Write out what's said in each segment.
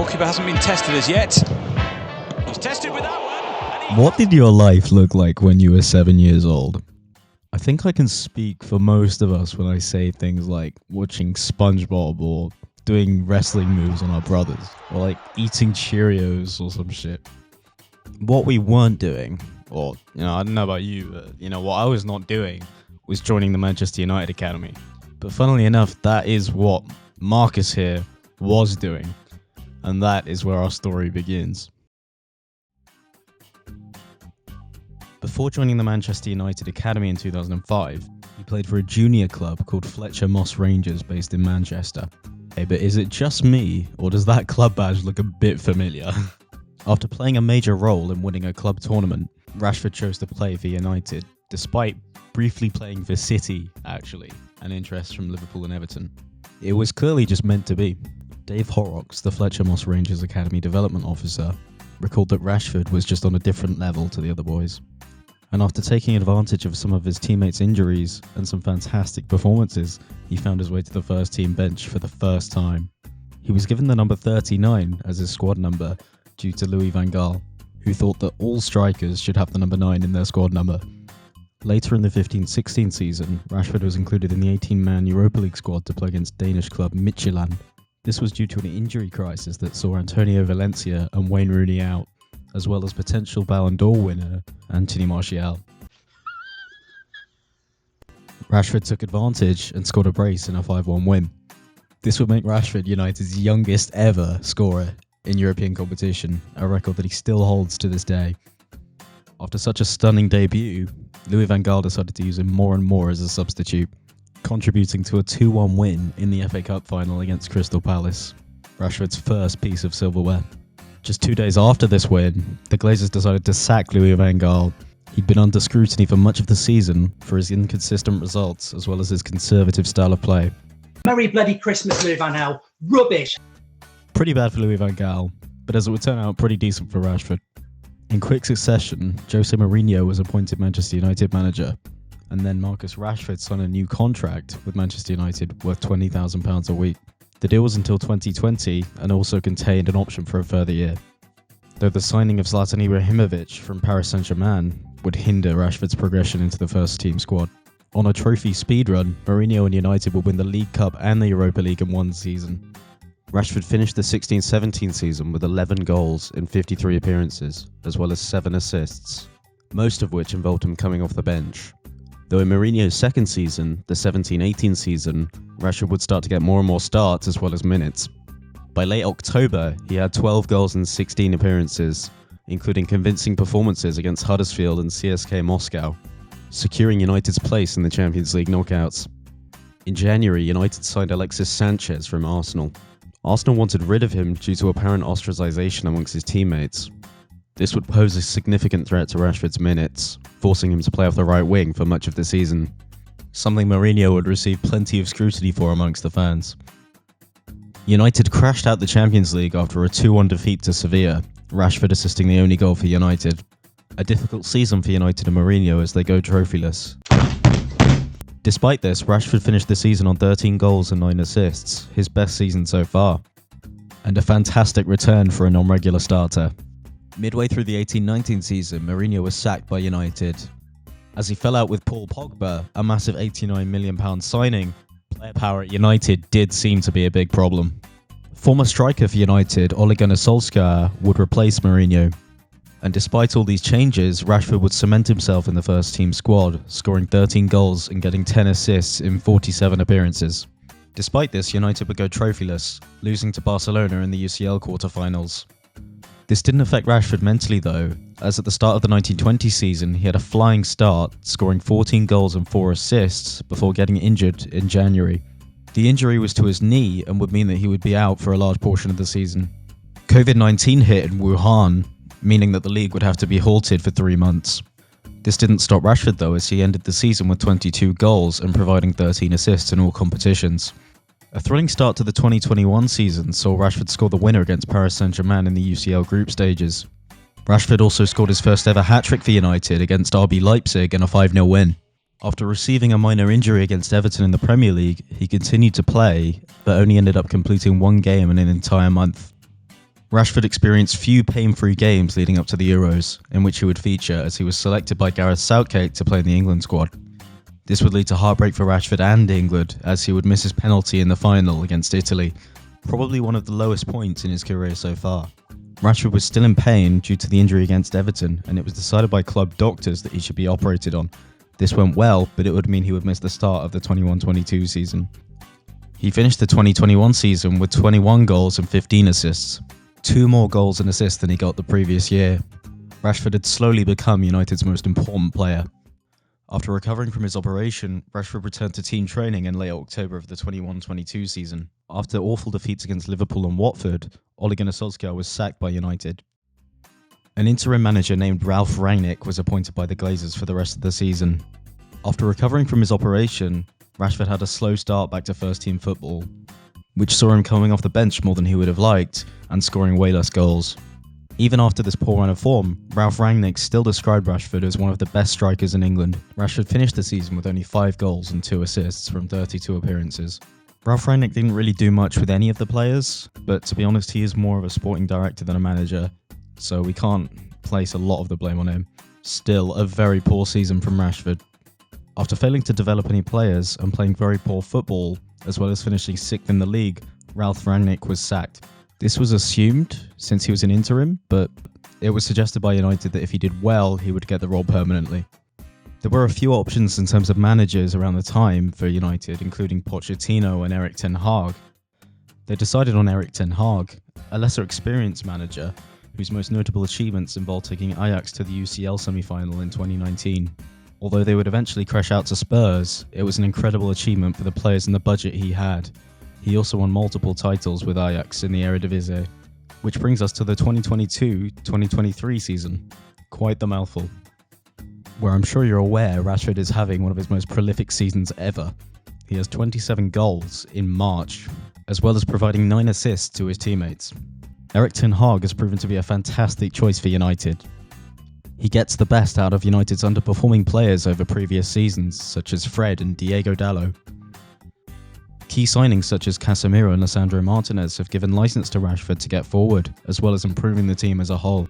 goalkeeper hasn't been tested as yet. He's tested with that one. What did your life look like when you were 7 years old? I think I can speak for most of us when I say things like watching SpongeBob or doing wrestling moves on our brothers, or like eating Cheerios or some shit. What we weren't doing, or I don't know about you, but what I was not doing was joining the Manchester United Academy. But funnily enough, that is what Marcus here was doing, and that is where our story begins. Before joining the Manchester United Academy in 2005, he played for a junior club called Fletcher Moss Rangers based in Manchester. Hey, but is it just me, or does that club badge look a bit familiar? After playing a major role in winning a club tournament, Rashford chose to play for United, despite briefly playing for City, actually, and interest from Liverpool and Everton. It was clearly just meant to be. Dave Horrocks, the Fletcher Moss Rangers Academy Development Officer, recalled that Rashford was just on a different level to the other boys. And after taking advantage of some of his teammates' injuries and some fantastic performances, he found his way to the first team bench for the first time. He was given the number 39 as his squad number due to Louis van Gaal, who thought that all strikers should have the number 9 in their squad number. Later in the 15-16 season, Rashford was included in the 18-man Europa League squad to play against Danish club Midtjylland. This was due to an injury crisis that saw Antonio Valencia and Wayne Rooney out, as well as potential Ballon d'Or winner Anthony Martial. Rashford took advantage and scored a brace in a 5-1 win. This would make Rashford United's youngest ever scorer in European competition, a record that he still holds to this day. After such a stunning debut, Louis van Gaal decided to use him more and more as a substitute, contributing to a 2-1 win in the FA Cup final against Crystal Palace, Rashford's first piece of silverware. Just 2 days after this win, the Glazers decided to sack Louis van Gaal. He'd been under scrutiny for much of the season for his inconsistent results as well as his conservative style of play. Merry bloody Christmas, Louis van Gaal. Rubbish. Pretty bad for Louis van Gaal, but as it would turn out, pretty decent for Rashford. In quick succession, Jose Mourinho was appointed Manchester United manager, and then Marcus Rashford signed a new contract with Manchester United worth £20,000 a week. The deal was until 2020 and also contained an option for a further year, though the signing of Zlatan Ibrahimovic from Paris Saint-Germain would hinder Rashford's progression into the first team squad. On a trophy speedrun, Mourinho and United would win the League Cup and the Europa League in one season. Rashford finished the 16-17 season with 11 goals in 53 appearances, as well as 7 assists, most of which involved him coming off the bench. Though in Mourinho's second season, the 17-18 season, Rashford would start to get more and more starts as well as minutes. By late October, he had 12 goals in 16 appearances, including convincing performances against Huddersfield and CSKA Moscow, securing United's place in the Champions League knockouts. In January, United signed Alexis Sanchez from Arsenal. Arsenal wanted rid of him due to apparent ostracisation amongst his teammates. This would pose a significant threat to Rashford's minutes, forcing him to play off the right wing for much of the season, something Mourinho would receive plenty of scrutiny for amongst the fans. United crashed out the Champions League after a 2-1 defeat to Sevilla, Rashford assisting the only goal for United. A difficult season for United and Mourinho as they go trophyless. Despite this, Rashford finished the season on 13 goals and 9 assists, his best season so far, and a fantastic return for a non-regular starter. Midway through the 18-19 season, Mourinho was sacked by United. As he fell out with Paul Pogba, a massive £89 million signing, player power at United did seem to be a big problem. Former striker for United, Ole Gunnar Solskjaer, would replace Mourinho. And despite all these changes, Rashford would cement himself in the first team squad, scoring 13 goals and getting 10 assists in 47 appearances. Despite this, United would go trophyless, losing to Barcelona in the UCL quarter-finals. This didn't affect Rashford mentally though, as at the start of the 1920 season he had a flying start, scoring 14 goals and 4 assists before getting injured in January. The injury was to his knee and would mean that he would be out for a large portion of the season. COVID-19 hit in Wuhan, meaning that the league would have to be halted for 3 months. This didn't stop Rashford though, as he ended the season with 22 goals and providing 13 assists in all competitions. A thrilling start to the 2021 season saw Rashford score the winner against Paris Saint-Germain in the UCL group stages. Rashford also scored his first ever hat-trick for United against RB Leipzig in a 5-0 win. After receiving a minor injury against Everton in the Premier League, he continued to play, but only ended up completing 1 game in an entire month. Rashford experienced few pain-free games leading up to the Euros, in which he would feature as he was selected by Gareth Southgate to play in the England squad. This would lead to heartbreak for Rashford and England, as he would miss his penalty in the final against Italy, probably one of the lowest points in his career so far. Rashford was still in pain due to the injury against Everton, and it was decided by club doctors that he should be operated on. This went well, but it would mean he would miss the start of the 21-22 season. He finished the 2021 season with 21 goals and 15 assists. 2 more goals and assists than he got the previous year. Rashford had slowly become United's most important player. After recovering from his operation, Rashford returned to team training in late October of the 21-22 season. After awful defeats against Liverpool and Watford, Ole Gunnar Solskjaer was sacked by United. An interim manager named Ralf Rangnick was appointed by the Glazers for the rest of the season. After recovering from his operation, Rashford had a slow start back to first-team football, which saw him coming off the bench more than he would have liked and scoring way less goals. Even after this poor run of form, Ralf Rangnick still described Rashford as one of the best strikers in England. Rashford finished the season with only 5 goals and 2 assists from 32 appearances. Ralf Rangnick didn't really do much with any of the players, but to be honest, he is more of a sporting director than a manager, so we can't place a lot of the blame on him. Still, a very poor season from Rashford. After failing to develop any players and playing very poor football, as well as finishing 6th in the league, Ralf Rangnick was sacked. This was assumed since he was an interim, but it was suggested by United that if he did well, he would get the role permanently. There were a few options in terms of managers around the time for United, including Pochettino and Erik ten Hag. They decided on Erik ten Hag, a lesser experienced manager whose most notable achievements involved taking Ajax to the UCL semi-final in 2019. Although they would eventually crash out to Spurs, it was an incredible achievement for the players and the budget he had. He also won multiple titles with Ajax in the Eredivisie, which brings us to the 2022-2023 season. Quite the mouthful. Where I'm sure you're aware Rashford is having one of his most prolific seasons ever. He has 27 goals in March, as well as providing 9 assists to his teammates. Erik ten Hag has proven to be a fantastic choice for United. He gets the best out of United's underperforming players over previous seasons, such as Fred and Diego Dallo. Key signings such as Casemiro and Lisandro Martinez have given license to Rashford to get forward, as well as improving the team as a whole.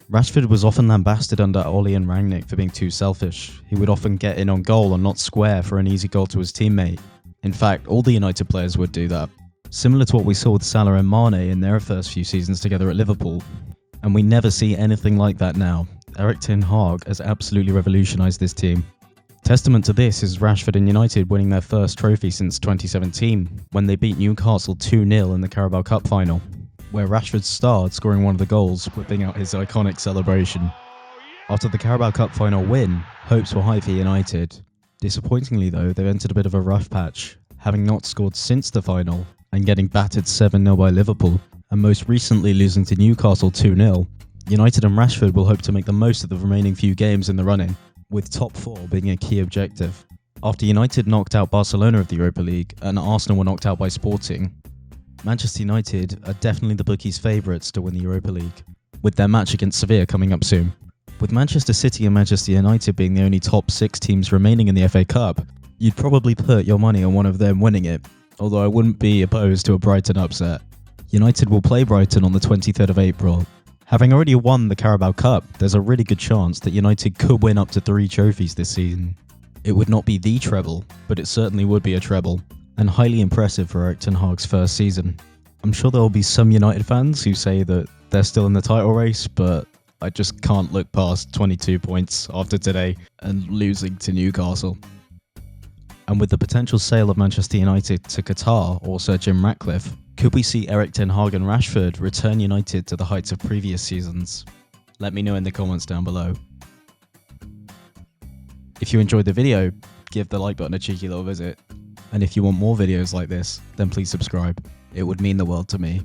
Rashford was often lambasted under Ole and Rangnick for being too selfish. He would often get in on goal and not square for an easy goal to his teammate. In fact, all the United players would do that. Similar to what we saw with Salah and Mane in their first few seasons together at Liverpool. And we never see anything like that now. Erik ten Hag has absolutely revolutionised this team. Testament to this is Rashford and United winning their first trophy since 2017, when they beat Newcastle 2-0 in the Carabao Cup final, where Rashford starred, scoring one of the goals, whipping out his iconic celebration. After the Carabao Cup final win, hopes were high for United. Disappointingly though, they've entered a bit of a rough patch, having not scored since the final, and getting battered 7-0 by Liverpool, and most recently losing to Newcastle 2-0. United and Rashford will hope to make the most of the remaining few games in the running, with top 4 being a key objective. After United knocked out Barcelona of the Europa League and Arsenal were knocked out by Sporting, Manchester United are definitely the bookies' favourites to win the Europa League, with their match against Sevilla coming up soon. With Manchester City and Manchester United being the only top 6 teams remaining in the FA Cup, you'd probably put your money on one of them winning it, although I wouldn't be opposed to a Brighton upset. United will play Brighton on the 23rd of April. Having already won the Carabao Cup, there's a really good chance that United could win up to 3 trophies this season. It would not be the treble, but it certainly would be a treble, and highly impressive for Erik ten Hag's first season. I'm sure there will be some United fans who say that they're still in the title race, but I just can't look past 22 points after today and losing to Newcastle. And with the potential sale of Manchester United to Qatar or Sir Jim Ratcliffe, could we see Erik ten Hag and Rashford return United to the heights of previous seasons? Let me know in the comments down below. If you enjoyed the video, give the like button a cheeky little visit. And if you want more videos like this, then please subscribe. It would mean the world to me.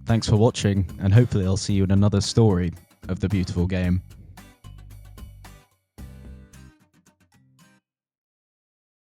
Thanks for watching, and hopefully I'll see you in another story of the beautiful game.